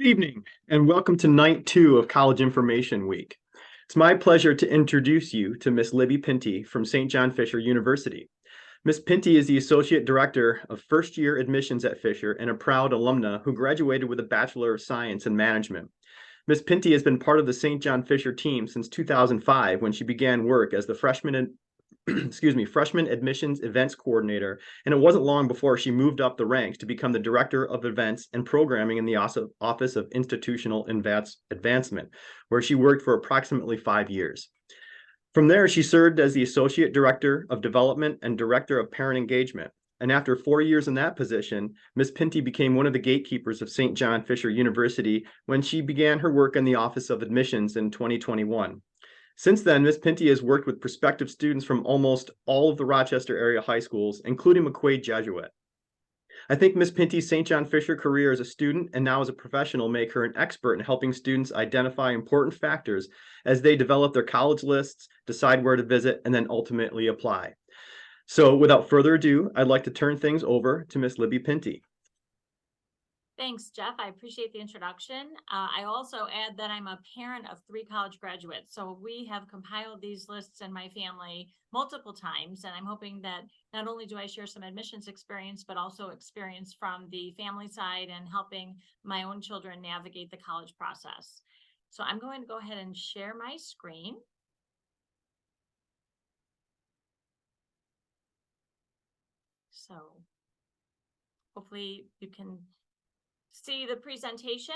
Good evening, and welcome to night two of College Information Week. It's my pleasure to introduce you to Miss Libby Pinti from St. John Fisher University. Miss Pinti is the Associate Director of First Year Admissions at Fisher and a proud alumna who graduated with a Bachelor of Science in Management. Miss Pinti has been part of the St. John Fisher team since 2005 when she began work as the freshman admissions events coordinator, and it wasn't long before she moved up the ranks to become the director of events and programming in the Office of Institutional Advancement, where she worked for approximately 5 years. From there, she served as the associate director of development and director of parent engagement. And after 4 years in that position, Ms. Pinti became one of the gatekeepers of St. John Fisher University when she began her work in the Office of Admissions in 2021. Since then, Ms. Pinti has worked with prospective students from almost all of the Rochester area high schools, including McQuaid Jesuit. I think Ms. Pinti's St. John Fisher career as a student and now as a professional make her an expert in helping students identify important factors as they develop their college lists, decide where to visit, and then ultimately apply. So without further ado, I'd like to turn things over to Ms. Libby Pinti. Thanks, Jeff. I appreciate the introduction. I also add that I'm a parent of 3 college graduates. So we have compiled these lists in my family multiple times, and I'm hoping that not only do I share some admissions experience, but also experience from the family side and helping my own children navigate the college process. So I'm going to go ahead and share my screen. So hopefully you can see the presentation.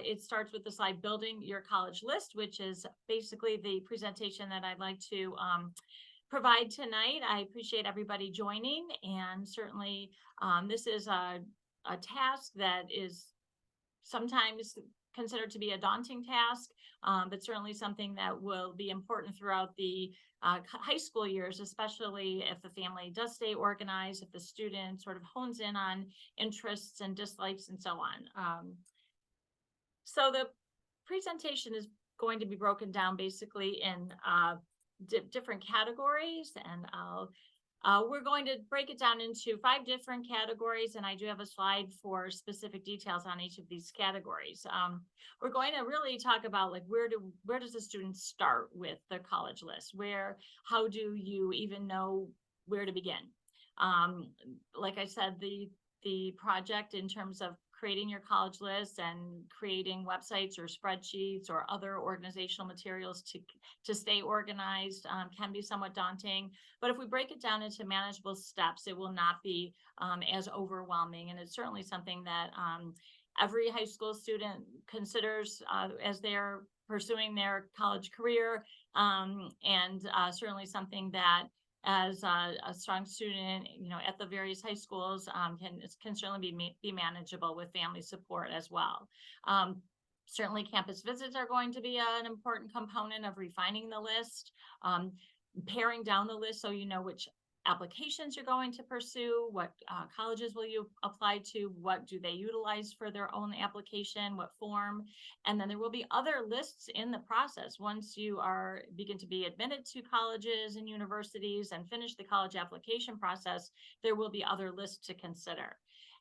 It starts with the slide building your college list, which is basically the presentation that I'd like to provide tonight. I appreciate everybody joining, and certainly this is a task that is sometimes considered to be a daunting task, but certainly something that will be important throughout the high school years, especially if the family does stay organized, if the student sort of hones in on interests and dislikes and so on. So the presentation is going to be broken down basically in different categories, and we're going to break it down into 5 different categories, and I do have a slide for specific details on each of these categories. We're going to really talk about like where does the student start with the college list? How do you even know where to begin? Like I said, the project in terms of creating your college list and creating websites or spreadsheets or other organizational materials to stay organized can be somewhat daunting. But if we break it down into manageable steps, it will not be as overwhelming. And it's certainly something that every high school student considers as they're pursuing their college career, and certainly something that as a strong student, at the various high schools can certainly be manageable with family support as well. Certainly campus visits are going to be an important component of refining the list, paring down the list so you know which applications you're going to pursue, what colleges will you apply to, what do they utilize for their own application, what form, and then there will be other lists in the process. Once you begin to be admitted to colleges and universities and finish the college application process, there will be other lists to consider.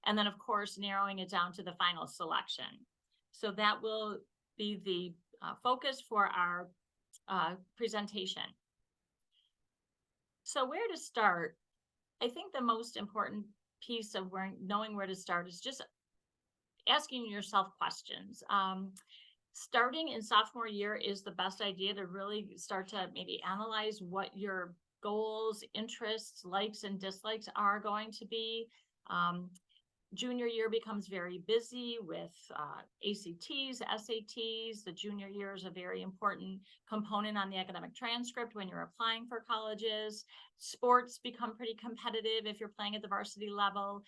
And then of course, narrowing it down to the final selection. So that will be the focus for our presentation. So where to start? I think the most important piece of knowing where to start is just asking yourself questions. Starting in sophomore year is the best idea to really start to maybe analyze what your goals, interests, likes, and dislikes are going to be. Junior year becomes very busy with ACTs, SATs. The junior year is a very important component on the academic transcript when you're applying for colleges. Sports become pretty competitive if you're playing at the varsity level.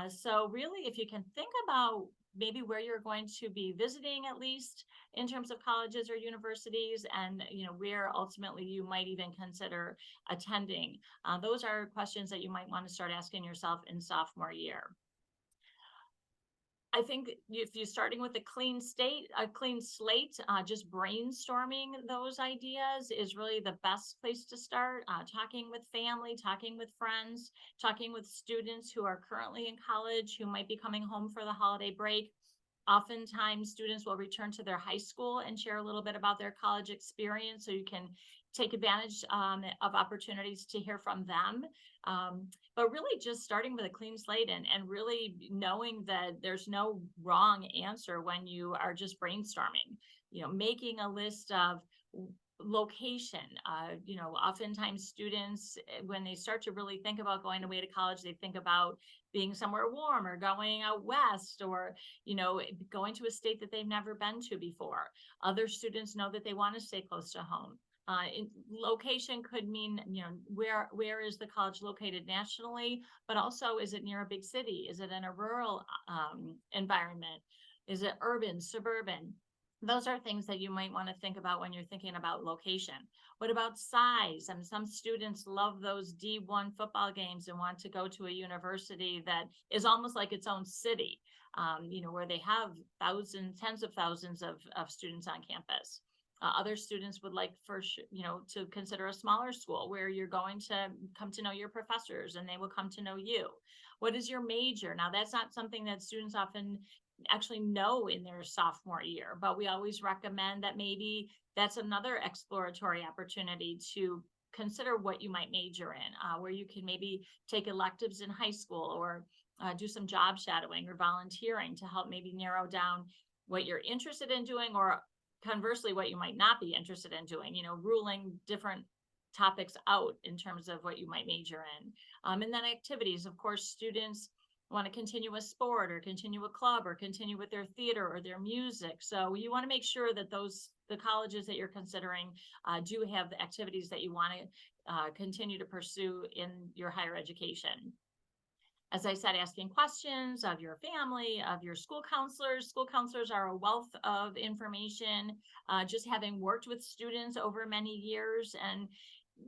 So really, if you can think about maybe where you're going to be visiting, at least in terms of colleges or universities, and where ultimately you might even consider attending. Those are questions that you might want to start asking yourself in sophomore year. I think if you're starting with a clean slate, just brainstorming those ideas is really the best place to start. Talking with family, talking with friends, talking with students who are currently in college, who might be coming home for the holiday break. Oftentimes students will return to their high school and share a little bit about their college experience, so you can take advantage of opportunities to hear from them. But really just starting with a clean slate and really knowing that there's no wrong answer when you are just brainstorming, making a list of location. Oftentimes students, when they start to really think about going away to college, they think about being somewhere warm or going out west, or going to a state that they've never been to before. Other students know that they want to stay close to home. Location could mean, where is the college located nationally, but also, is it near a big city? Is it in a rural environment? Is it urban, suburban? Those are things that you might want to think about when you're thinking about location. What about size? Some students love those D1 football games and want to go to a university that is almost like its own city, where they have thousands, tens of thousands of students on campus. Other students would like to consider a smaller school where you're going to come to know your professors and they will come to know you. What is your major? Now, that's not something that students often actually know in their sophomore year, but we always recommend that maybe that's another exploratory opportunity to consider what you might major in, where you can maybe take electives in high school, or do some job shadowing or volunteering to help maybe narrow down what you're interested in doing, or conversely, what you might not be interested in doing, ruling different topics out in terms of what you might major in. And then activities, of course, students want to continue a sport or continue a club or continue with their theater or their music. So you want to make sure that the colleges that you're considering do have the activities that you want to continue to pursue in your higher education. As I said, asking questions of your family, of your school counselors. School counselors are a wealth of information. Just having worked with students over many years and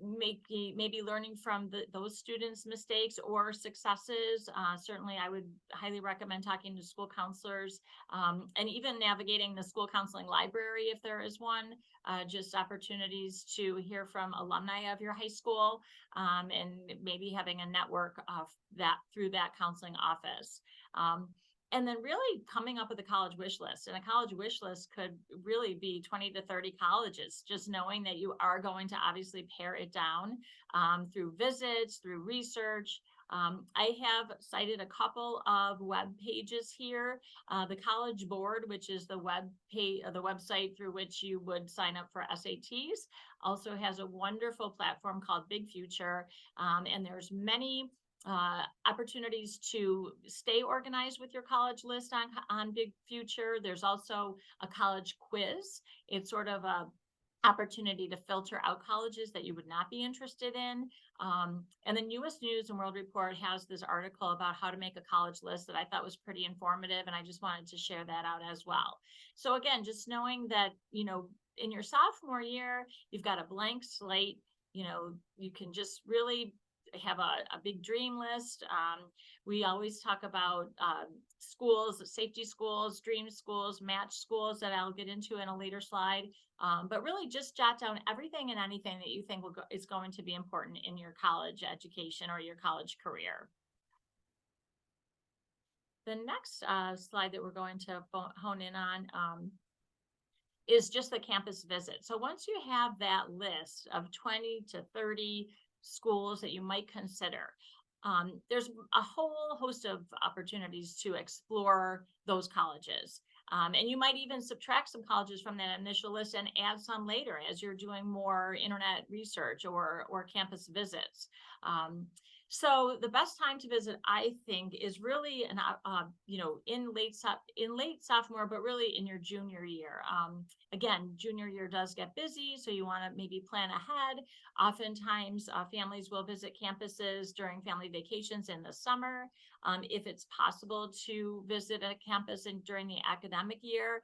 maybe learning from those students' mistakes or successes. Certainly, I would highly recommend talking to school counselors, and even navigating the school counseling library if there is one. Just opportunities to hear from alumni of your high school, and maybe having a network of that through that counseling office. And then really coming up with a college wish list. And a college wish list could really be 20 to 30 colleges, just knowing that you are going to obviously pare it down through visits, through research. I have cited a couple of web pages here. The College Board, which is the website through which you would sign up for SATs, also has a wonderful platform called Big Future. And there's many opportunities to stay organized with your college list on Big Future. There's also a college quiz. It's sort of a opportunity to filter out colleges that you would not be interested in. And then U.S. News and World Report has this article about how to make a college list that I thought was pretty informative, and I just wanted to share that out as well. So again, just knowing that, in your sophomore year, you've got a blank slate. You can just really have a big dream list. We always talk about schools, safety schools, dream schools, match schools that I'll get into in a later slide. But really just jot down everything and anything that you think is going to be important in your college education or your college career. The next slide that we're going to hone in on is just the campus visit. So once you have that list of 20 to 30 schools that you might consider, there's a whole host of opportunities to explore those colleges. And you might even subtract some colleges from that initial list and add some later as you're doing more internet research or campus visits. So the best time to visit, I think, is really in late sophomore, but really in your junior year. Again, junior year does get busy, so you want to maybe plan ahead. Oftentimes, families will visit campuses during family vacations in the summer. If it's possible to visit a campus during the academic year,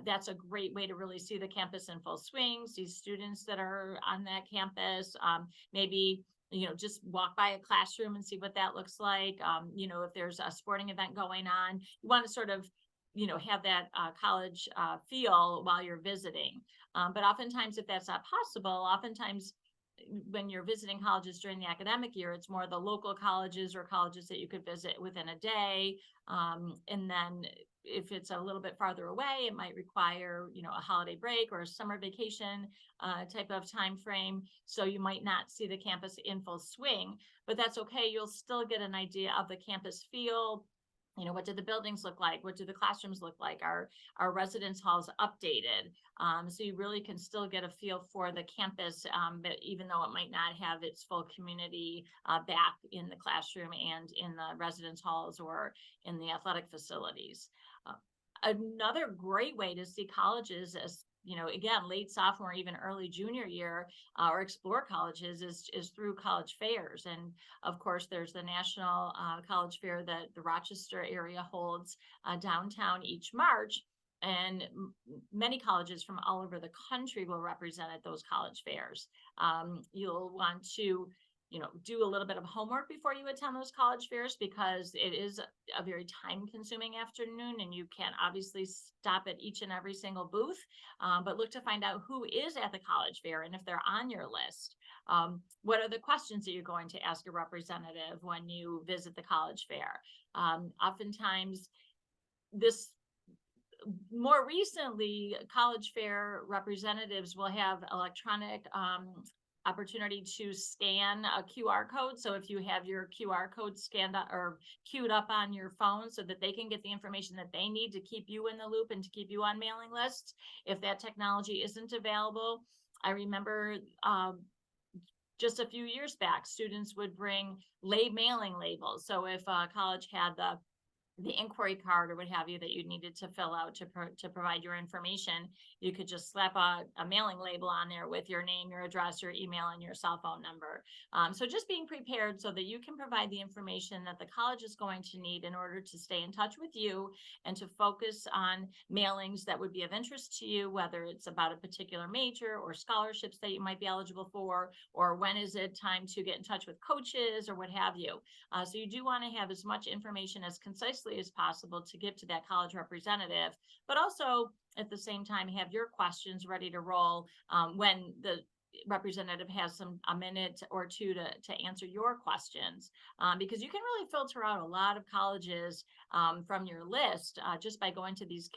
that's a great way to really see the campus in full swing, see students that are on that campus, maybe just walk by a classroom and see what that looks like. If there's a sporting event going on, you want to sort of, have that college feel while you're visiting. But oftentimes, if that's not possible, when you're visiting colleges during the academic year, it's more the local colleges or colleges that you could visit within a day. And then if it's a little bit farther away, it might require, a holiday break or a summer vacation type of time frame. So you might not see the campus in full swing, but that's okay. You'll still get an idea of the campus feel. What do the buildings look like? What do the classrooms look like? Are residence halls updated? So you really can still get a feel for the campus, but even though it might not have its full community back in the classroom and in the residence halls or in the athletic facilities. Another great way to see colleges as, again, late sophomore, even early junior year, or explore colleges is through college fairs. And of course, there's the National College Fair that the Rochester area holds downtown each March. And many colleges from all over the country will represent at those college fairs. You'll want to do a little bit of homework before you attend those college fairs, because it is a very time consuming afternoon and you can't obviously stop at each and every single booth, but look to find out who is at the college fair and if they're on your list. What are the questions that you're going to ask a representative when you visit the college fair? Oftentimes more recently, college fair representatives will have electronic opportunity to scan a QR code. So if you have your QR code scanned or queued up on your phone so that they can get the information that they need to keep you in the loop and to keep you on mailing lists, if that technology isn't available. I remember just a few years back, students would bring mailing labels. So if a college had the inquiry card or what have you that you needed to fill out to provide your information, you could just slap a mailing label on there with your name, your address, your email, and your cell phone number. So just being prepared so that you can provide the information that the college is going to need in order to stay in touch with you and to focus on mailings that would be of interest to you, whether it's about a particular major or scholarships that you might be eligible for, or when is it time to get in touch with coaches or what have you. So you do want to have as much information as concisely as possible to give to that college representative, but also at the same time have your questions ready to roll when the representative has a minute or two to answer your questions, because you can really filter out a lot of colleges from your list just by going to these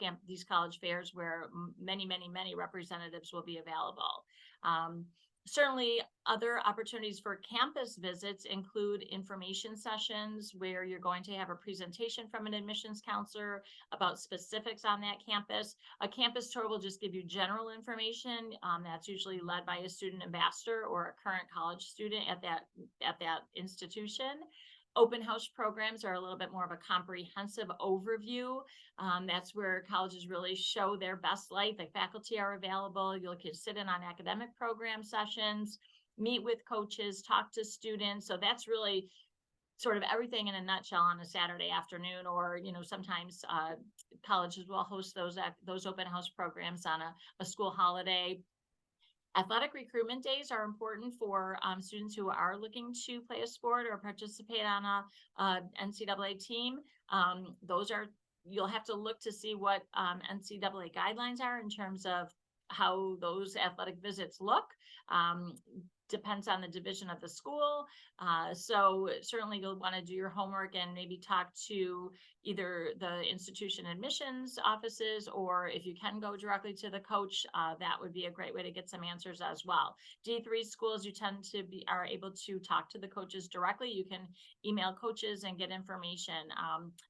college fairs where many representatives will be available. Certainly, other opportunities for campus visits include information sessions where you're going to have a presentation from an admissions counselor about specifics on that campus. A campus tour will just give you general information. That's usually led by a student ambassador or a current college student at that institution. Open house programs are a little bit more of a comprehensive overview. That's where colleges really show their best light. The faculty are available. You can sit in on academic program sessions, meet with coaches, talk to students. So that's really sort of everything in a nutshell on a Saturday afternoon, or sometimes colleges will host those open house programs on a school holiday. Athletic recruitment days are important for students who are looking to play a sport or participate on a NCAA team. You'll have to look to see what NCAA guidelines are in terms of how those athletic visits look. Depends on the division of the school. So certainly you'll want to do your homework and maybe talk to either the institution admissions offices, or if you can go directly to the coach, that would be a great way to get some answers as well. D3 schools, you tend to are able to talk to the coaches directly. You can email coaches and get information,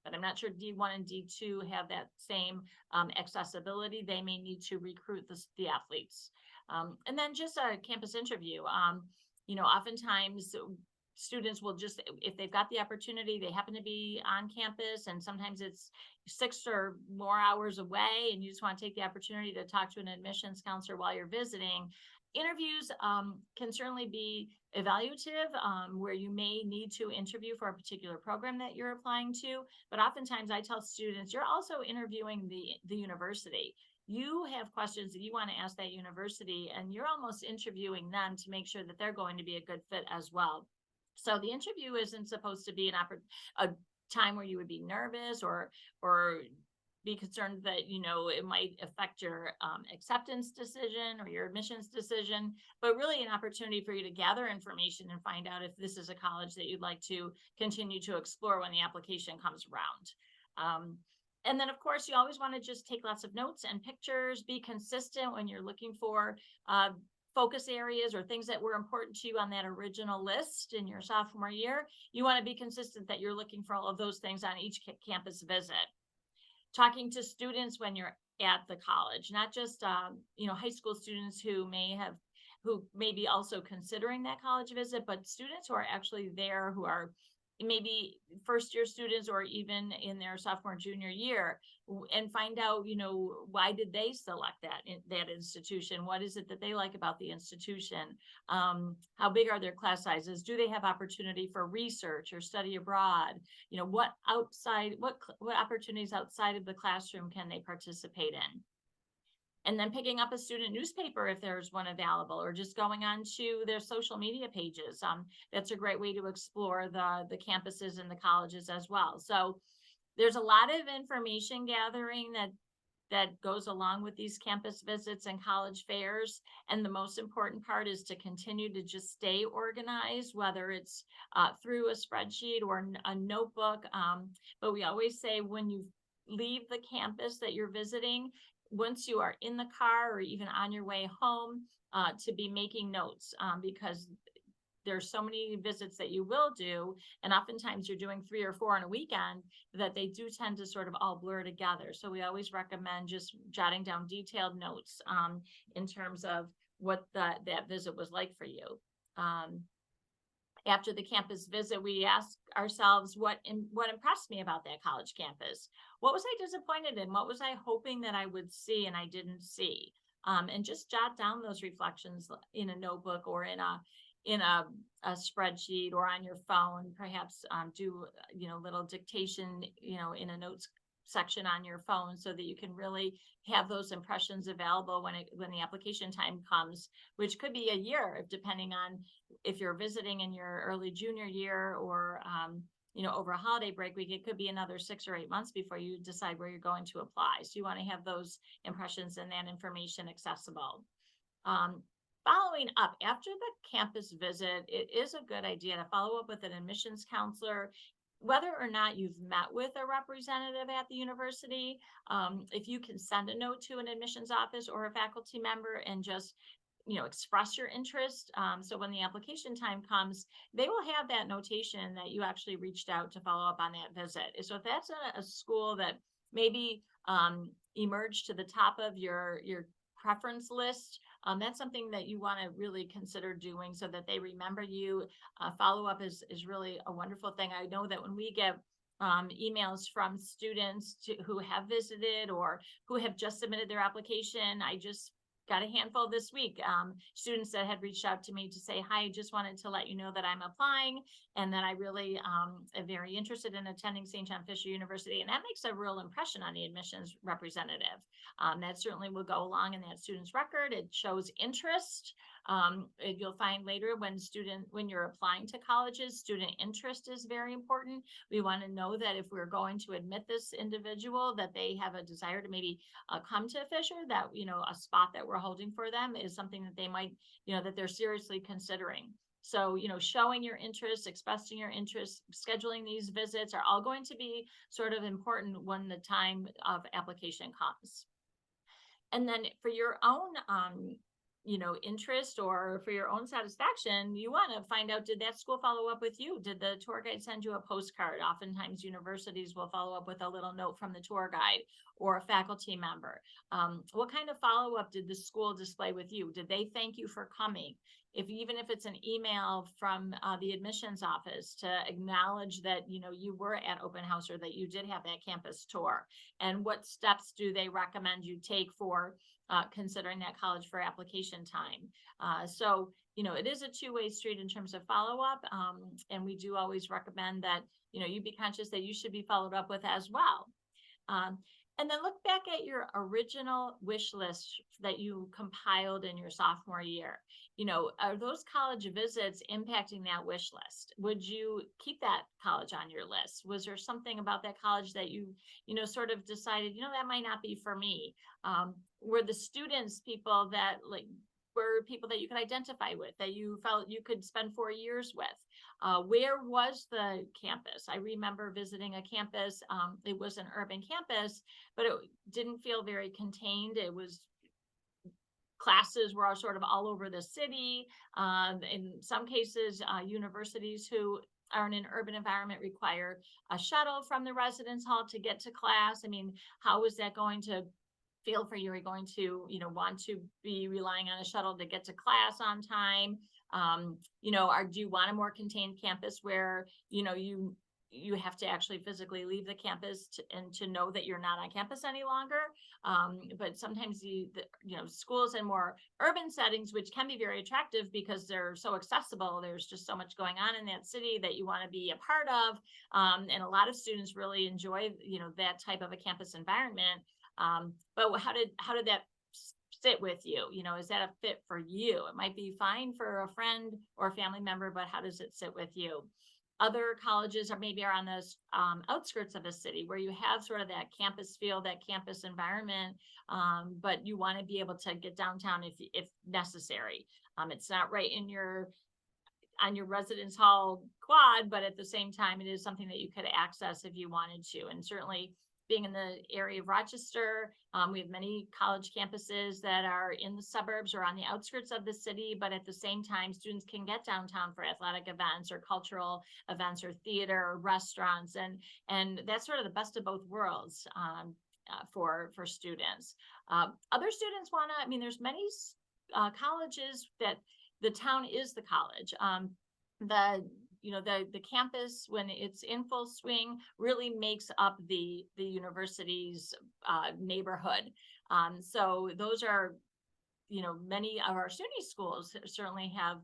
but I'm not sure D1 and D2 have that same accessibility. They may need to recruit the athletes. And then just a campus interview. Oftentimes students will just, if they've got the opportunity, they happen to be on campus, and sometimes it's 6 or more hours away, and you just want to take the opportunity to talk to an admissions counselor while you're visiting. Interviews can certainly be evaluative, where you may need to interview for a particular program that you're applying to, but oftentimes I tell students, you're also interviewing the university. You have questions that you want to ask that university, and you're almost interviewing them to make sure that they're going to be a good fit as well. So the interview isn't supposed to be a time where you would be nervous or be concerned that, it might affect your acceptance decision or your admissions decision, but really an opportunity for you to gather information and find out if this is a college that you'd like to continue to explore when the application comes around. And then, of course, you always want to just take lots of notes and pictures, be consistent when you're looking for focus areas or things that were important to you on that original list in your sophomore year. You want to be consistent that you're looking for all of those things on each campus visit. Talking to students when you're at the college, not just, high school students who may be also considering that college visit, but students who are actually there, who are maybe first year students or even in their sophomore junior year, and find out why did they select that institution, what is it that they like about the institution, how big are their class sizes, do they have opportunity for research or study abroad, what opportunities outside of the classroom can they participate in. And then picking up a student newspaper if there's one available, or just going on to their social media pages. That's a great way to explore the campuses and the colleges as well. So there's a lot of information gathering that goes along with these campus visits and college fairs. And the most important part is to continue to just stay organized, whether it's through a spreadsheet or a notebook. But we always say when you leave the campus that you're visiting, once you are in the car or even on your way home, to be making notes, because there's so many visits that you will do, and oftentimes you're doing 3 or 4 on a weekend, that they do tend to sort of all blur together. So we always recommend just jotting down detailed notes in terms of what that visit was like for you. After the campus visit, we ask ourselves what impressed me about that college campus. What was I disappointed in? What was I hoping that I would see and I didn't see? And just jot down those reflections in a notebook or in a spreadsheet or on your phone. Perhaps do little dictation in a notes section on your phone, so that you can really have those impressions available when the application time comes, which could be a year, depending on if you're visiting in your early junior year or over a holiday break week. It could be another 6 or 8 months before you decide where you're going to apply. So you want to have those impressions and that information accessible. Following up after the campus visit, it is a good idea to follow up with an admissions counselor, whether or not you've met with a representative at the university. If you can send a note to an admissions office or a faculty member and just express your interest. So when the application time comes, they will have that notation that you actually reached out to follow up on that visit. So if that's a school that maybe emerged to the top of your preference list, that's something that you want to really consider doing so that they remember you. Follow up is really a wonderful thing. I know that when we get emails from students who have visited or who have just submitted their application, I just got a handful this week, students that had reached out to me to say, hi, just wanted to let you know that I'm applying and that I really am very interested in attending St. John Fisher University. And that makes a real impression on the admissions representative. That certainly will go along in that student's record. It shows interest. You'll find later when you're applying to colleges, student interest is very important. We want to know that if we're going to admit this individual, that they have a desire to maybe come to Fisher, that a spot that we're holding for them is something that they might, that they're seriously considering. So, showing your interest, expressing your interest, scheduling these visits are all going to be sort of important when the time of application comes. And then for your own interest or for your own satisfaction, you want to find out, did that school follow up with you? Did the tour guide send you a postcard? Oftentimes universities will follow up with a little note from the tour guide or a faculty member. What kind of follow-up did the school display with you? Did they thank you for coming? Even if it's an email from the admissions office to acknowledge that you were at open house or that you did have that campus tour, and what steps do they recommend you take for considering that college for application time? So it is a two-way street in terms of follow-up, and we do always recommend that you be conscious that you should be followed up with as well. And then look back at your original wish list that you compiled in your sophomore year. Are those college visits impacting that wish list? Would you keep that college on your list? Was there something about that college that sort of decided, that might not be for me? Were the students people that were people that you could identify with, that you felt you could spend 4 years with? Where was the campus? I remember visiting a campus. It was an urban campus, but it didn't feel very contained. It was classes were all sort of all over the city. In some cases, universities who are in an urban environment require a shuttle from the residence hall to get to class. I mean, how is that going to feel for you? Are you going to, want to be relying on a shuttle to get to class on time? Do you want a more contained campus where, you have to actually physically leave the campus and to know that you're not on campus any longer? But sometimes schools in more urban settings, which can be very attractive because they're so accessible, there's just so much going on in that city that you want to be a part of. And a lot of students really enjoy, that type of a campus environment. But how did that sit with you? Is that a fit for you? It might be fine for a friend or a family member, but how does it sit with you? Other colleges are on the outskirts of a city where you have sort of that campus feel, that campus environment, but you want to be able to get downtown if necessary. It's not right on your residence hall quad, but at the same time, it is something that you could access if you wanted to. And certainly being in the area of Rochester, we have many college campuses that are in the suburbs or on the outskirts of the city, but at the same time, students can get downtown for athletic events or cultural events or theater or restaurants. And that's sort of the best of both worlds for students. Other students there's many colleges that the town is the college. The campus, when it's in full swing, really makes up the university's neighborhood. So those are, many of our SUNY schools certainly have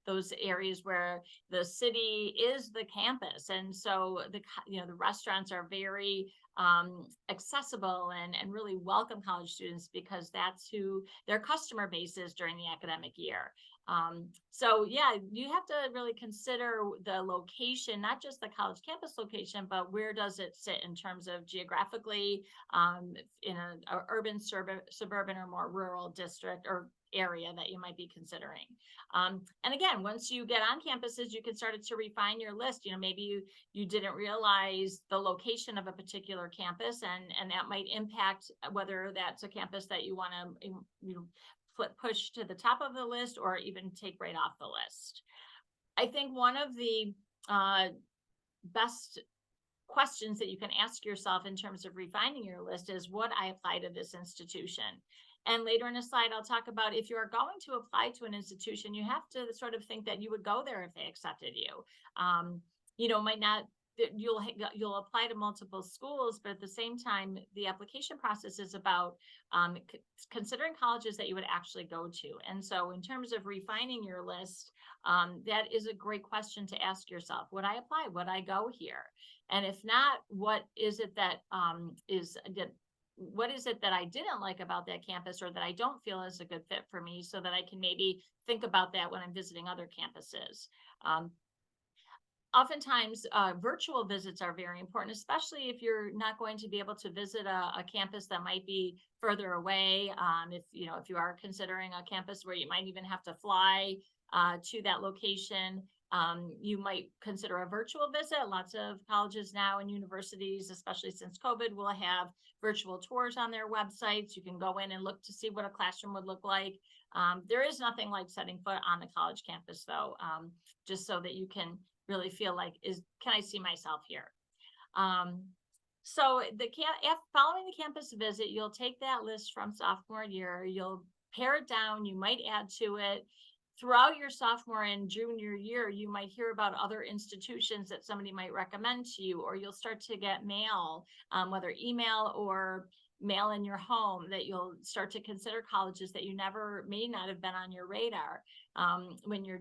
those areas where the city is the campus, and so the restaurants are very accessible and really welcome college students because that's who their customer base is during the academic year. So yeah, you have to really consider the location, not just the college campus location, but where does it sit in terms of geographically, in a urban, suburban, or more rural district or area that you might be considering. And again, once you get on campuses, you can start to refine your list. Maybe you didn't realize the location of a particular campus, and that might impact whether that's a campus that you want to push to the top of the list or even take right off the list. I think one of the best questions that you can ask yourself in terms of refining your list is, would I apply to this institution? And later in the slide, I'll talk about if you are going to apply to an institution, you have to sort of think that you would go there if they accepted you. Might not, you'll apply to multiple schools, but at the same time, the application process is about considering colleges that you would actually go to. And so in terms of refining your list, that is a great question to ask yourself. Would I apply? Would I go here? And if not, what is it that what is it that I didn't like about that campus or that I don't feel is a good fit for me, so that I can maybe think about that when I'm visiting other campuses. Oftentimes, virtual visits are very important, especially if you're not going to be able to visit a campus that might be further away. If you are considering a campus where you might even have to fly to that location, you might consider a virtual visit. Lots of colleges now and universities, especially since COVID, will have virtual tours on their websites. You can go in and look to see what a classroom would look like. There is nothing like setting foot on the college campus, though, just so that you can really feel like, can I see myself here? So following the campus visit, you'll take that list from sophomore year, you'll pare it down, you might add to it. Throughout your sophomore and junior year, you might hear about other institutions that somebody might recommend to you, or you'll start to get mail, whether email or mail in your home, that you'll start to consider colleges that you may not have been on your radar. When you're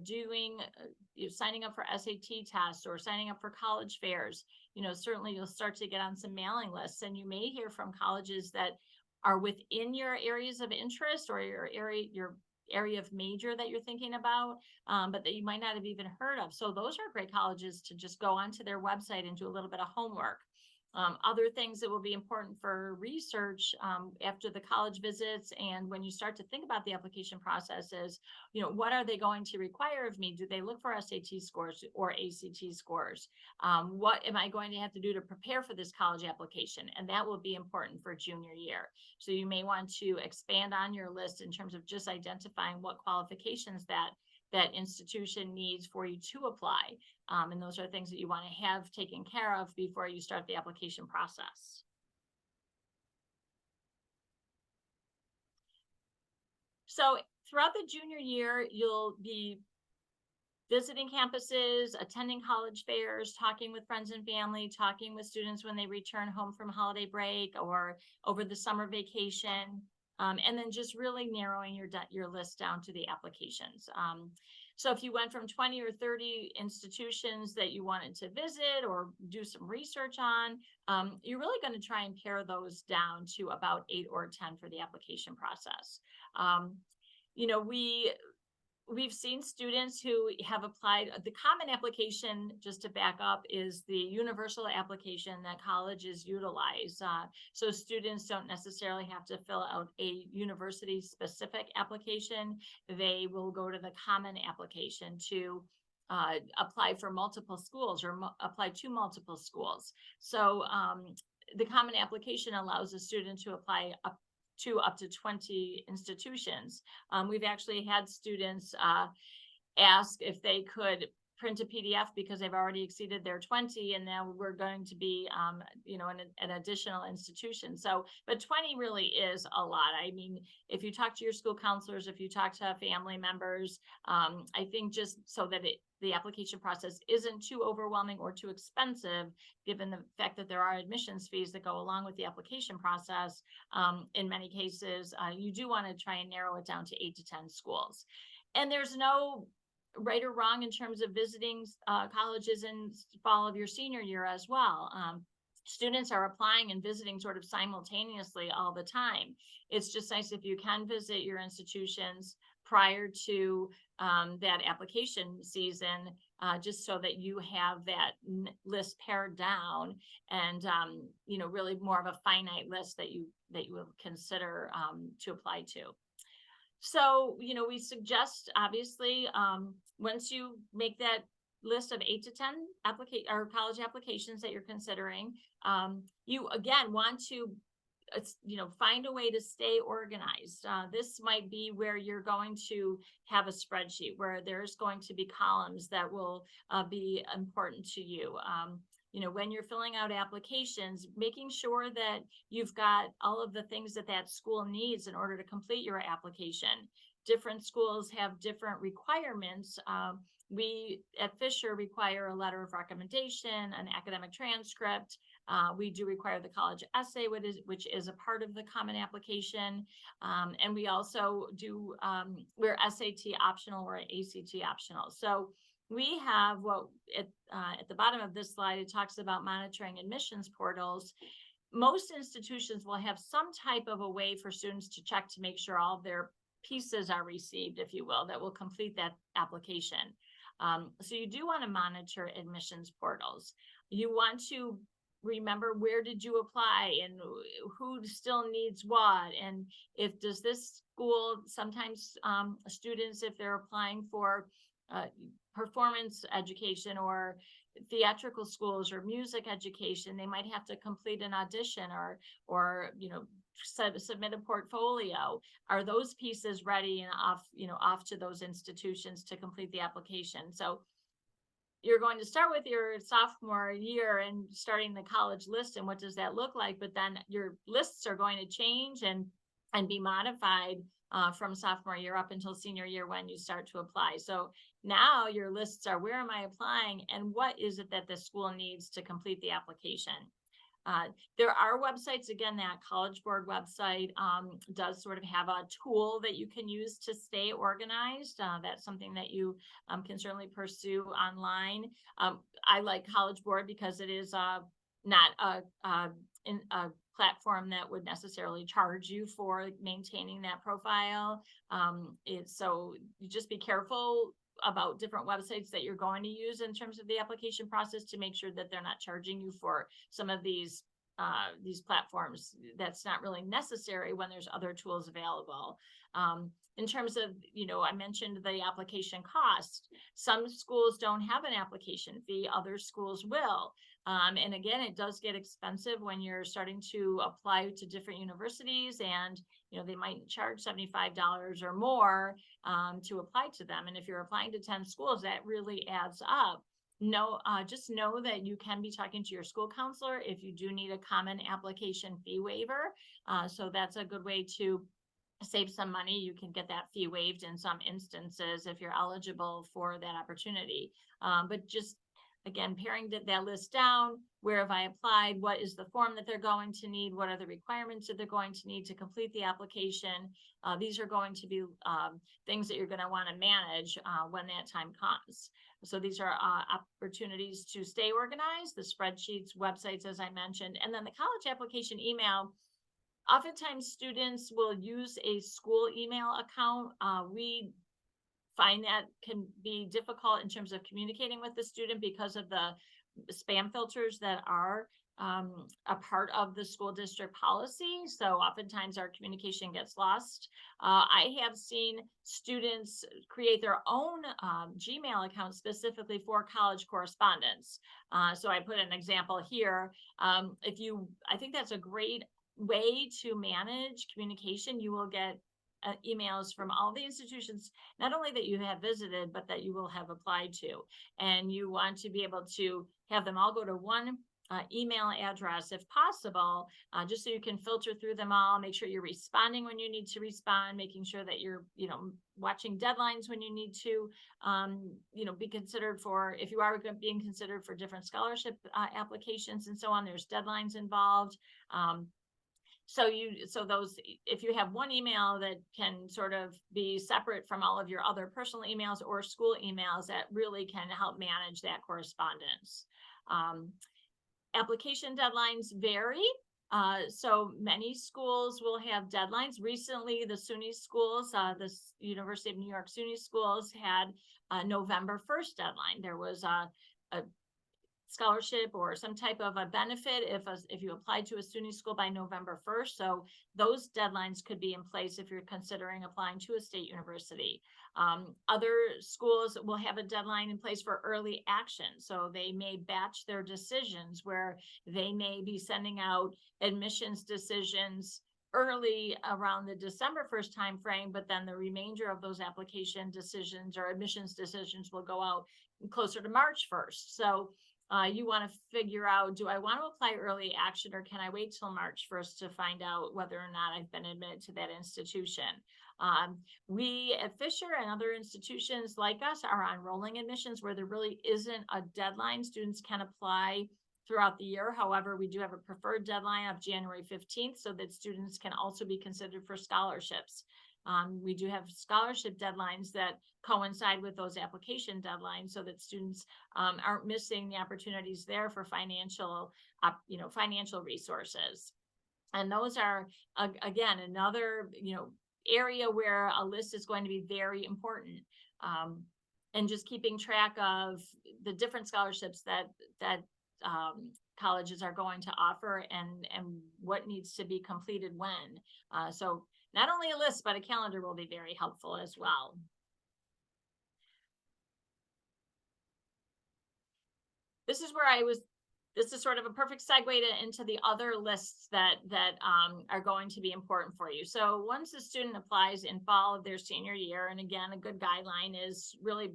signing up for SAT tests or signing up for college fairs, certainly you'll start to get on some mailing lists, and you may hear from colleges that are within your areas of interest or your area of major that you're thinking about, but that you might not have even heard of. So those are great colleges to just go onto their website and do a little bit of homework. Other things that will be important for research after the college visits and when you start to think about the application process is, what are they going to require of me? Do they look for SAT scores or ACT scores? What am I going to have to do to prepare for this college application? And that will be important for junior year. So you may want to expand on your list in terms of just identifying what qualifications that institution needs for you to apply. And those are things that you want to have taken care of before you start the application process. So throughout the junior year, you'll be visiting campuses, attending college fairs, talking with friends and family, talking with students when they return home from holiday break or over the summer vacation. And then just really narrowing your list down to the applications. So if you went from 20 or 30 institutions that you wanted to visit or do some research on, you're really going to try and pare those down to about 8 or 10 for the application process. We've seen students who have applied. The common application, just to back up, is the universal application that colleges utilize. So students don't necessarily have to fill out a university-specific application. They will go to the common application to apply for multiple schools or apply to multiple schools. So the common application allows a student to apply up to 20 institutions. We've actually had students ask if they could print a PDF because they've already exceeded their 20, and now we're going to be, an additional institution. So, but 20 really is a lot. I mean, if you talk to your school counselors, if you talk to family members, I think just so that the application process isn't too overwhelming or too expensive, given the fact that there are admissions fees that go along with the application process. In many cases, you do want to try and narrow it down to 8 to 10 schools. And there's no right or wrong in terms of visiting colleges in fall of your senior year as well. Students are applying and visiting sort of simultaneously all the time. It's just nice if you can visit your institutions prior to that application season, just so that you have that list pared down and, really more of a finite list that you will consider to apply to. So, we suggest, obviously, once you make that list of 8 to 10 college applications that you're considering, you again want to, find a way to stay organized. This might be where you're going to have a spreadsheet where there's going to be columns that will be important to you. When you're filling out applications, making sure that you've got all of the things that school needs in order to complete your application. Different schools have different requirements. We at Fisher require a letter of recommendation, an academic transcript. We do require the college essay, which is a part of the common application. And we also do, we're SAT optional or ACT optional. So we have at the bottom of this slide, it talks about monitoring admissions portals. Most institutions will have some type of a way for students to check to make sure all of their pieces are received, if you will, that will complete that application. So you do want to monitor admissions portals. You want to remember where did you apply and who still needs what, and does this school, sometimes students, if they're applying for performance education or theatrical schools or music education, they might have to complete an audition or submit a portfolio. Are those pieces ready and off to those institutions to complete the application? So you're going to start with your sophomore year and starting the college list, and what does that look like? But then your lists are going to change and be modified from sophomore year up until senior year when you start to apply. So now your lists are, where am I applying and what is it that the school needs to complete the application? There are websites, again, that College Board website does sort of have a tool that you can use to stay organized. That's something that you can certainly pursue online. I like College Board because it is not a platform that would necessarily charge you for maintaining that profile. So you just be careful about different websites that you're going to use in terms of the application process to make sure that they're not charging you for some of these platforms. That's not really necessary when there's other tools available. In terms of, I mentioned the application cost. Some schools don't have an application fee, other schools will. And again, it does get expensive when you're starting to apply to different universities, and they might charge $75 or more to apply to them. And if you're applying to 10 schools, that really adds up. Just know that you can be talking to your school counselor if you do need a common application fee waiver. So that's a good way to save some money. You can get that fee waived in some instances if you're eligible for that opportunity. But just again, paring that list down, where have I applied? What is the form that they're going to need? What are the requirements that they're going to need to complete the application? These are going to be things that you're going to want to manage when that time comes. So these are opportunities to stay organized, the spreadsheets, websites, as I mentioned, and then the college application email. Oftentimes students will use a school email account. We find that can be difficult in terms of communicating with the student because of the spam filters that are a part of the school district policy. So oftentimes our communication gets lost. I have seen students create their own Gmail account specifically for college correspondence. So I put an example here. I think that's a great way to manage communication. You will get emails from all the institutions, not only that you have visited, but that you will have applied to. And you want to be able to have them all go to one email address if possible, just so you can filter through them all, make sure you're responding when you need to respond, making sure that you're, watching deadlines when you need to, be considered for, if you are being considered for different scholarship applications and so on, there's deadlines involved. So those, if you have one email that can sort of be separate from all of your other personal emails or school emails, that really can help manage that correspondence. Application deadlines vary. So many schools will have deadlines. Recently, the SUNY schools, the University of New York SUNY schools had a November 1st deadline. There was a scholarship or some type of a benefit if you applied to a SUNY school by November 1st. So those deadlines could be in place if you're considering applying to a state university. Other schools will have a deadline in place for early action. So they may batch their decisions where they may be sending out admissions decisions early around the December 1st timeframe, but then the remainder of those application decisions or admissions decisions will go out closer to March 1st. So you want to figure out, do I want to apply early action, or can I wait till March 1st to find out whether or not I've been admitted to that institution? We at Fisher and other institutions like us are on rolling admissions where there really isn't a deadline. Students can apply throughout the year. However, we do have a preferred deadline of January 15th so that students can also be considered for scholarships. We do have scholarship deadlines that coincide with those application deadlines so that students aren't missing the opportunities there for financial resources. And those are, again, another, area where a list is going to be very important. And just keeping track of the different scholarships that colleges are going to offer and what needs to be completed when. So not only a list, but a calendar will be very helpful as well. This is sort of a perfect segue into the other lists that are going to be important for you. So once a student applies in fall of their senior year, and again, a good guideline is really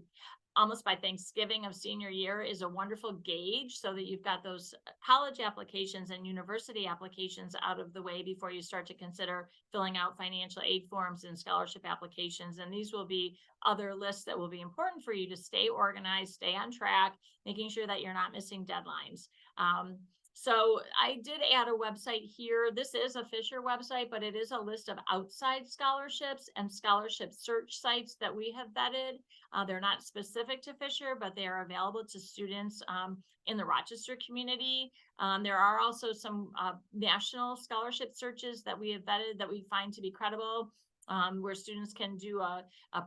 almost by Thanksgiving of senior year is a wonderful gauge so that you've got those college applications and university applications out of the way before you start to consider filling out financial aid forms and scholarship applications. And these will be other lists that will be important for you to stay organized, stay on track, making sure that you're not missing deadlines. So I did add a website here. This is a Fisher website, but it is a list of outside scholarships and scholarship search sites that we have vetted. They're not specific to Fisher, but they are available to students in the Rochester community. There are also some national scholarship searches that we have vetted that we find to be credible, where students can do a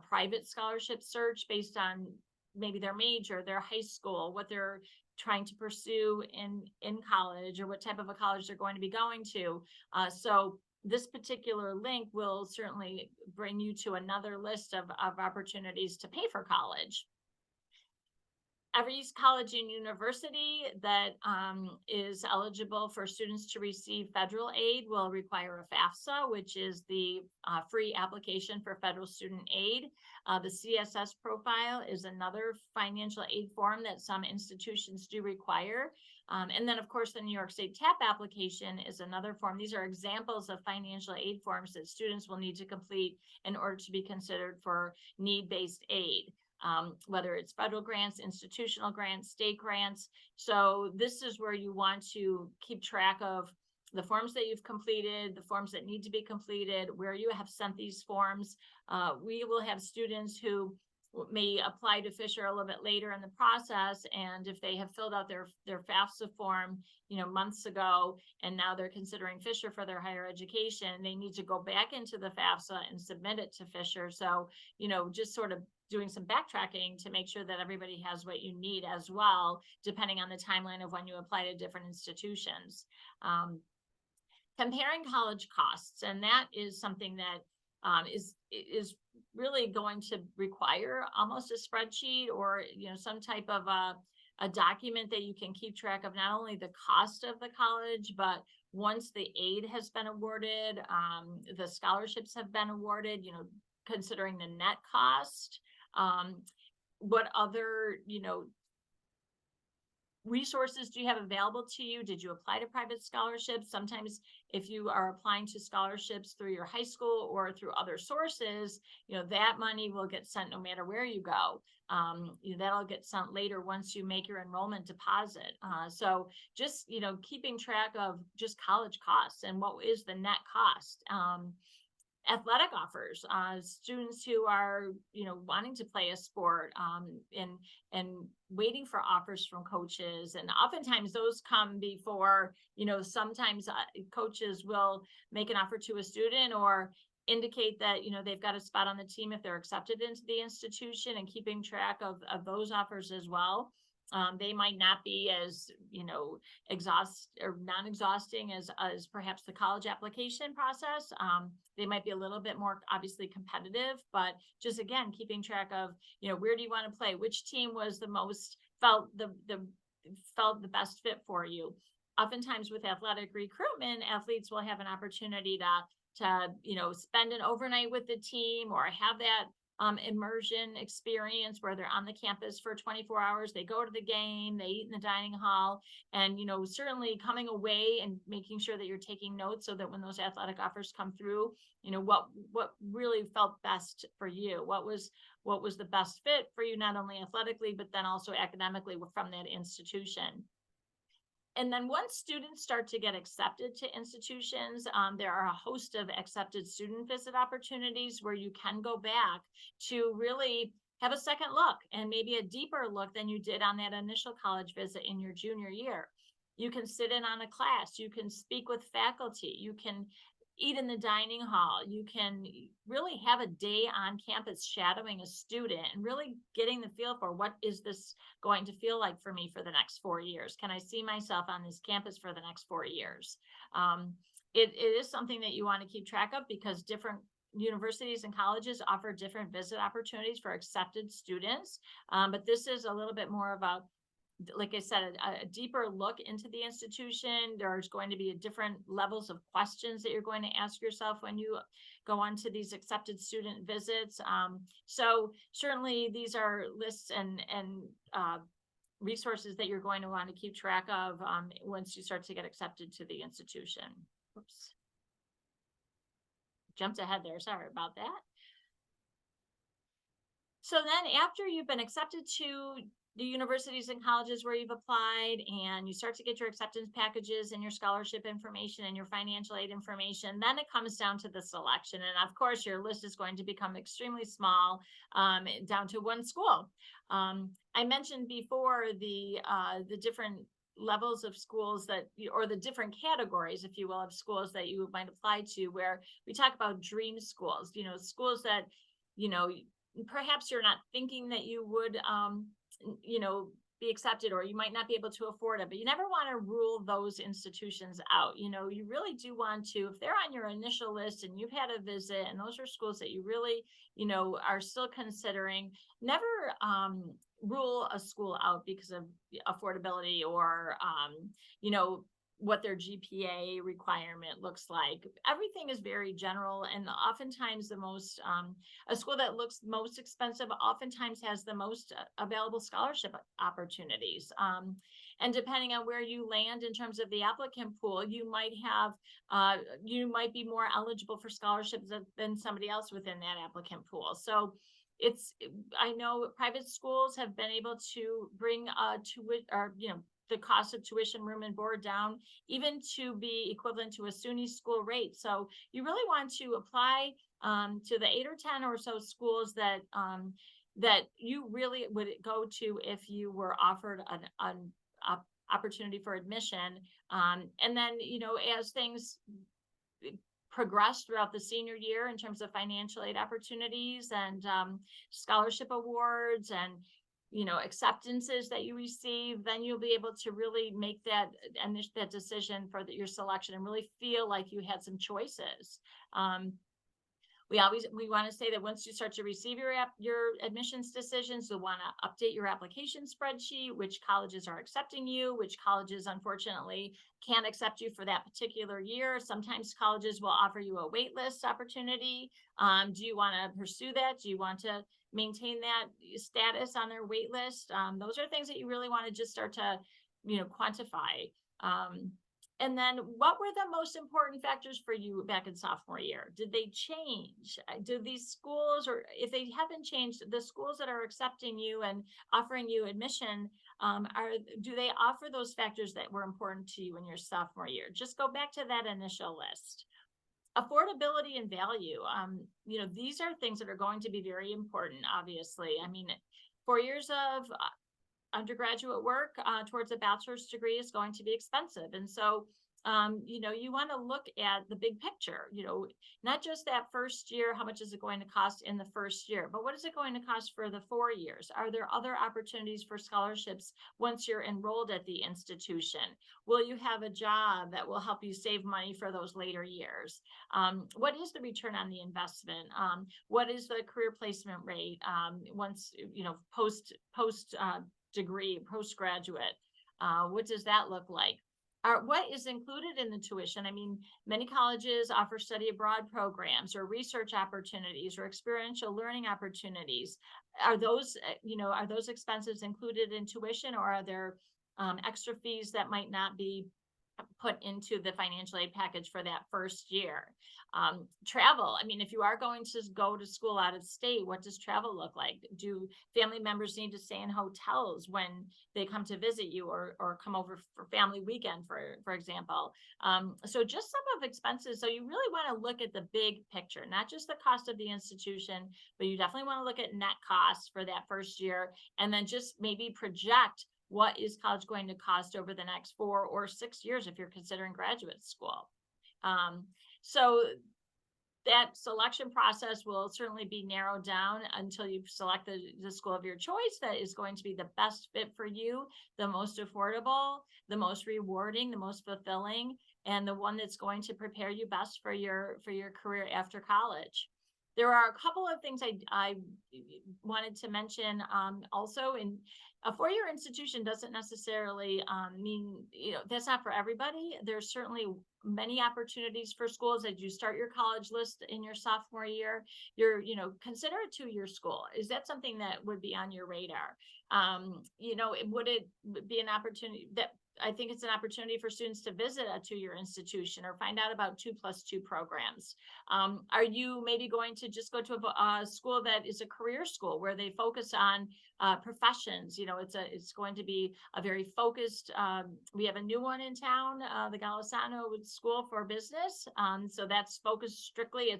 private scholarship search based on maybe their major, their high school, what they're trying to pursue in college, or what type of a college they're going to be going to. So this particular link will certainly bring you to another list of opportunities to pay for college. Every college and university that is eligible for students to receive federal aid will require a FAFSA, which is the free application for federal student aid. The CSS profile is another financial aid form that some institutions do require. And then, of course, the New York State TAP application is another form. These are examples of financial aid forms that students will need to complete in order to be considered for need-based aid. Whether it's federal grants, institutional grants, state grants. So this is where you want to keep track of the forms that you've completed, the forms that need to be completed, where you have sent these forms. We will have students who may apply to Fisher a little bit later in the process, and if they have filled out their FAFSA form, months ago, and now they're considering Fisher for their higher education, they need to go back into the FAFSA and submit it to Fisher. So, just sort of doing some backtracking to make sure that everybody has what you need as well, depending on the timeline of when you apply to different institutions. Comparing college costs, and that is something that is really going to require almost a spreadsheet, or some type of a document that you can keep track of not only the cost of the college, but once the aid has been awarded, the scholarships have been awarded, considering the net cost, what other resources do you have available to you? Did you apply to private scholarships? Sometimes if you are applying to scholarships through your high school or through other sources, that money will get sent no matter where you go. That'll get sent later once you make your enrollment deposit. So just, keeping track of just college costs and what is the net cost. Athletic offers, students who are wanting to play a sport, and waiting for offers from coaches, and oftentimes those come before, sometimes coaches will make an offer to a student or indicate that they've got a spot on the team if they're accepted into the institution, and keeping track of those offers as well. They might not be as non-exhausting as perhaps the college application process. They might be a little bit more obviously competitive, but just again keeping track of where do you want to play, which team was the most felt the best fit for you. Oftentimes with athletic recruitment, athletes will have an opportunity to spend an overnight with the team, or have that immersion experience where they're on the campus for 24 hours. They go to the game, they eat in the dining hall, and certainly coming away and making sure that you're taking notes so that when those athletic offers come through, what really felt best for you, what was the best fit for you, not only athletically but then also academically from that institution. And then once students start to get accepted to institutions, there are a host of accepted student visit opportunities where you can go back to really have a second look, and maybe a deeper look than you did on that initial college visit in your junior year. You can sit in on a class, you can speak with faculty, you can eat in the dining hall, you can really have a day on campus shadowing a student and really getting the feel for what is this going to feel like for me for the next 4 years. Can I see myself on this campus for the next 4 years? It is something that you want to keep track of, because different universities and colleges offer different visit opportunities for accepted students. But this is a little bit more of a, like I said, a deeper look into the institution. There's going to be different levels of questions that you're going to ask yourself when you go on to these accepted student visits. So certainly these are lists and resources that you're going to want to keep track of once you start to get accepted to the institution. Oops. Jumped ahead there. Sorry about that. So then after you've been accepted to the universities and colleges where you've applied, and you start to get your acceptance packages and your scholarship information and your financial aid information, then it comes down to the selection. And of course, your list is going to become extremely small, down to one school. I mentioned before the different levels of schools that or the different categories, if you will, of schools that you might apply to, where we talk about dream schools, schools that, you know, perhaps you're not thinking that you would, be accepted, or you might not be able to afford it, but you never want to rule those institutions out. You really do want to, if they're on your initial list and you've had a visit and those are schools that you really, are still considering, never rule a school out because of affordability or, what their GPA requirement looks like. Everything is very general, and oftentimes a school that looks most expensive oftentimes has the most available scholarship opportunities. And depending on where you land in terms of the applicant pool, you might be more eligible for scholarships than somebody else within that applicant pool. So I know private schools have been able to bring the cost of tuition, room and board down, even to be equivalent to a SUNY school rate. So you really want to apply to the 8 or 10 or so schools that you really would go to if you were offered an opportunity for admission. And then, as things progress throughout the senior year in terms of financial aid opportunities and scholarship awards and acceptances that you receive, then you'll be able to really make that decision for your selection and really feel like you had some choices. We want to say that once you start to receive your admissions decisions, you'll want to update your application spreadsheet, which colleges are accepting you, which colleges unfortunately can't accept you for that particular year. Sometimes colleges will offer you a wait list opportunity. Do you want to pursue that? Do you want to maintain that status on their wait list? Those are things that you really want to just start to, quantify. And then what were the most important factors for you back in sophomore year? Did they change? Do these schools, or if they haven't changed, the schools that are accepting you and offering you admission, do they offer those factors that were important to you in your sophomore year? Just go back to that initial list. Affordability and value. These are things that are going to be very important, obviously. 4 years of undergraduate work towards a bachelor's degree is going to be expensive. And so, you want to look at the big picture, not just that first year, how much is it going to cost in the first year, but what is it going to cost for the 4 years? Are there other opportunities for scholarships once you're enrolled at the institution? Will you have a job that will help you save money for those later years? What is the return on the investment? What is the career placement rate once, post degree, postgraduate? What does that look like? What is included in the tuition? Many colleges offer study abroad programs or research opportunities or experiential learning opportunities. Are those expenses included in tuition, or are there extra fees that might not be put into the financial aid package for that first year? Travel. If you are going to go to school out of state, what does travel look like? Do family members need to stay in hotels when they come to visit you or come over for family weekend, for example? So just some of expenses. So you really want to look at the big picture, not just the cost of the institution, but you definitely want to look at net costs for that first year, and then just maybe project what is college going to cost over the next 4 or 6 years if you're considering graduate school. So that selection process will certainly be narrowed down until you select the school of your choice that is going to be the best fit for you, the most affordable, the most rewarding, the most fulfilling, and the one that's going to prepare you best for your career after college. There are a couple of things I wanted to mention also. In a 4-year institution doesn't necessarily mean, that's not for everybody. There's certainly many opportunities for schools as you start your college list in your sophomore year. Consider a 2-year school. Is that something that would be on your radar? Would it be an opportunity that I think it's an opportunity for students to visit a two-year institution or find out about 2+2 programs. Are you maybe going to just go to a school that is a career school where they focus on professions? It's going to be a very focused. We have a new one in town, the Golisano School for Business. So that's focused strictly.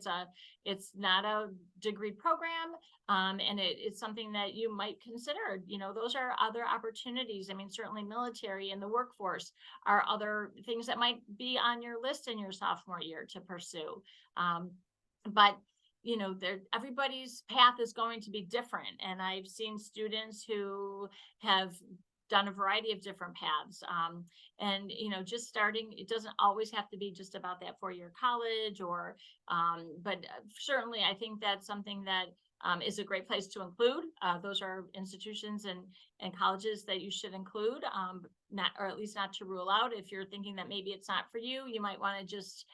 It's not a degree program. And it's something that you might consider. Those are other opportunities. I mean, certainly military and the workforce are other things that might be on your list in your sophomore year to pursue. But everybody's path is going to be different. And I've seen students who have done a variety of different paths. And just starting, it doesn't always have to be just about that 4-year college but certainly I think that's something that is a great place to include. Those are institutions and colleges that you should include, or at least not to rule out. If you're thinking that maybe it's not for you, you might want to just,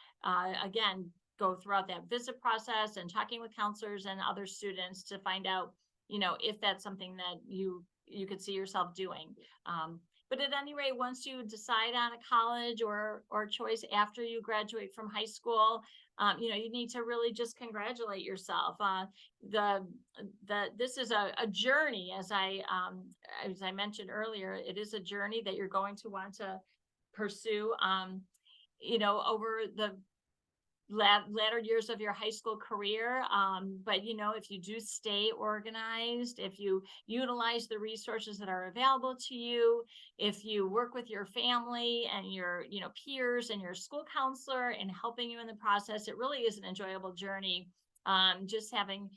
again, go throughout that visit process and talking with counselors and other students to find out, if that's something that you could see yourself doing. But at any rate, once you decide on a college or choice after you graduate from high school, you need to really just congratulate yourself. This is a journey, as I mentioned earlier. It is a journey that you're going to want to pursue. Over the latter years of your high school career. But if you do stay organized, if you utilize the resources that are available to you, if you work with your family and your peers and your school counselor in helping you in the process, it really is an enjoyable journey. Just having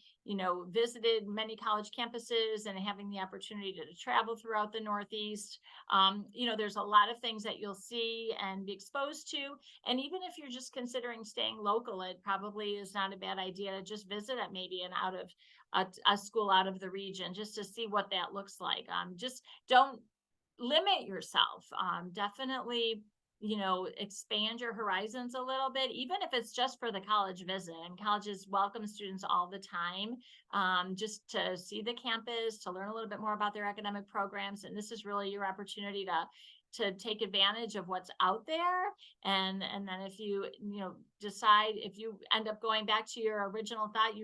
visited many college campuses and having the opportunity to travel throughout the Northeast, there's a lot of things that you'll see and be exposed to. And even if you're just considering staying local, it probably is not a bad idea to just visit at maybe a school out of the region, just to see what that looks like. Just don't limit yourself. Definitely expand your horizons a little bit, even if it's just for the college visit. And colleges welcome students all the time, just to see the campus, to learn a little bit more about their academic programs. And this is really your opportunity to take advantage of what's out there. And then if you decide, if you end up going back to your original thought,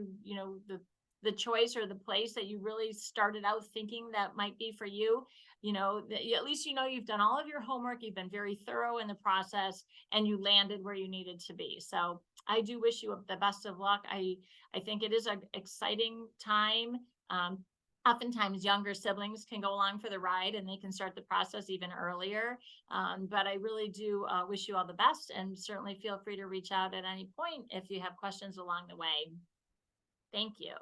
the choice or the place that you really started out thinking that might be for you, at least you've done all of your homework, you've been very thorough in the process, and you landed where you needed to be. So I do wish you the best of luck. I think it is an exciting time. Oftentimes younger siblings can go along for the ride and they can start the process even earlier. But I really do wish you all the best, and certainly feel free to reach out at any point if you have questions along the way. Thank you.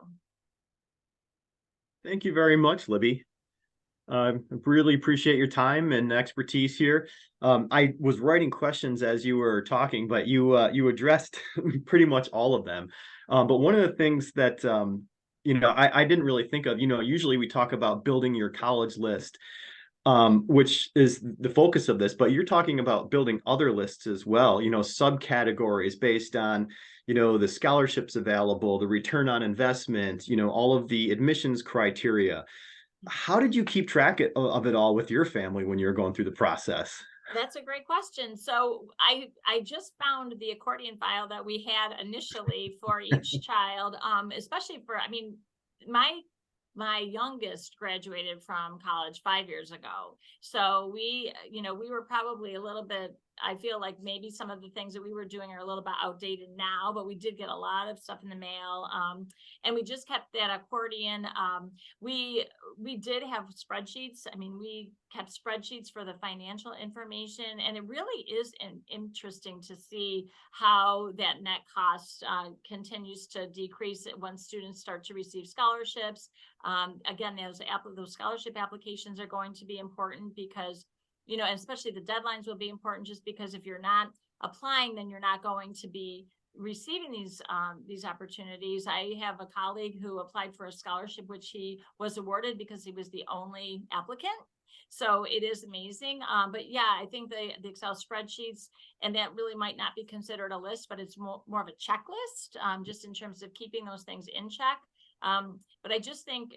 Thank you very much, Libby. Really appreciate your time and expertise here. I was writing questions as you were talking, but you addressed pretty much all of them. But one of the things that I didn't really think of, usually we talk about building your college list, which is the focus of this, but you're talking about building other lists as well, subcategories based on the scholarships available, the return on investment, all of the admissions criteria. How did you keep track of it all with your family when you were going through the process? That's a great question. So I just found the accordion file that we had initially for each child, especially my youngest graduated from college 5 years ago. So we were probably a little bit, I feel like maybe some of the things that we were doing are a little bit outdated now, but we did get a lot of stuff in the mail. And we just kept that accordion. We did have spreadsheets. We kept spreadsheets for the financial information, and it really is interesting to see how that net cost continues to decrease when students start to receive scholarships. Again, those scholarship applications are going to be important because, and especially the deadlines will be important, just because if you're not applying, then you're not going to be receiving these opportunities. I have a colleague who applied for a scholarship, which he was awarded because he was the only applicant. So it is amazing. But yeah, I think the Excel spreadsheets, and that really might not be considered a list, but it's more of a checklist, just in terms of keeping those things in check. But I just think,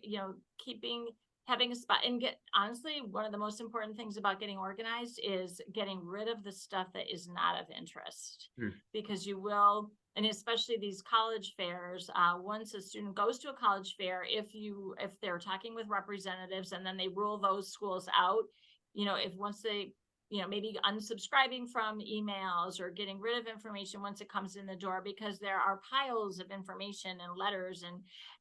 keeping having a spot and honestly, one of the most important things about getting organized is getting rid of the stuff that is not of interest. Because you will, and especially these college fairs, once a student goes to a college fair, if they're talking with representatives and then they rule those schools out, if once they, maybe unsubscribing from emails or getting rid of information once it comes in the door, because there are piles of information and letters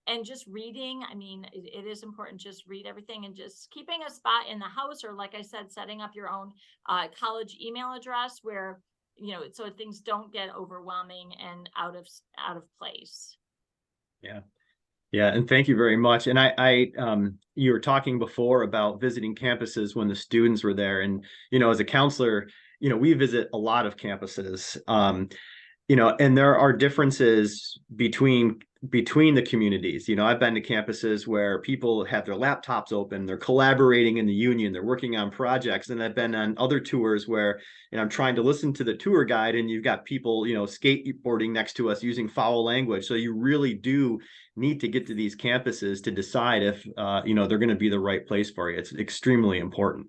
and just reading. I mean, it is important, just read everything, and just keeping a spot in the house, or like I said, setting up your own college email address where, so things don't get overwhelming and out of place. Yeah. Yeah, and thank you very much. And you were talking before about visiting campuses when the students were there, and as a counselor, we visit a lot of campuses, and there are differences between the communities. I've been to campuses where people have their laptops open, they're collaborating in the union, they're working on projects, and I've been on other tours where I'm trying to listen to the tour guide, and you've got people skateboarding next to us using foul language. So you really do need to get to these campuses to decide if they're going to be the right place for you. It's extremely important.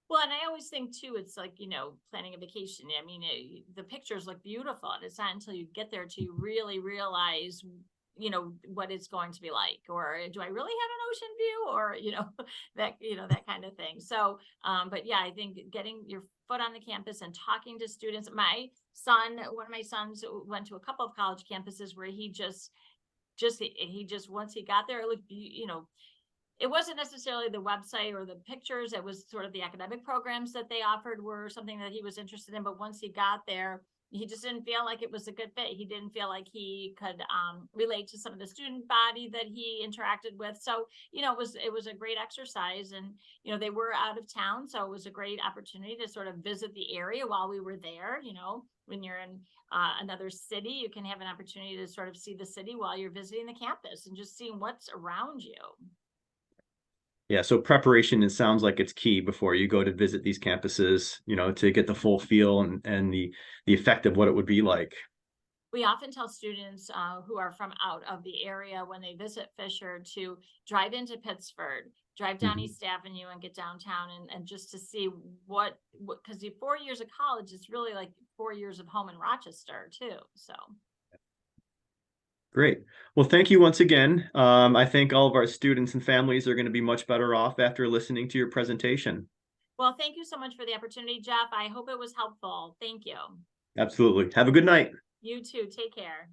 Well, and I always think too, it's like, planning a vacation. I mean, the pictures look beautiful, and it's not until you get there to really realize, what it's going to be like, or do I really have an ocean view, or, that kind of thing. So, but yeah, I think getting your foot on the campus and talking to students. One of my sons went to a couple of college campuses where he just once he got there, it looked, it wasn't necessarily the website or the pictures. It was sort of the academic programs that they offered were something that he was interested in. But once he got there, he just didn't feel like it was a good fit. He didn't feel like he could relate to some of the student body that he interacted with. So, it was a great exercise, and, they were out of town. So it was a great opportunity to sort of visit the area while we were there. When you're in another city, you can have an opportunity to sort of see the city while you're visiting the campus and just seeing what's around you. Yeah, so preparation, it sounds like it's key before you go to visit these campuses, to get the full feel and the effect of what it would be like. We often tell students who are from out of the area when they visit Fisher to drive into Pittsford, drive down East Avenue and get downtown, and just to see what because the 4 years of college is really like 4 years of home in Rochester too. So. Great. Well, thank you once again. I think all of our students and families are going to be much better off after listening to your presentation. Well, thank you so much for the opportunity, Jeff. I hope it was helpful. Thank you. Absolutely. Have a good night. You too. Take care.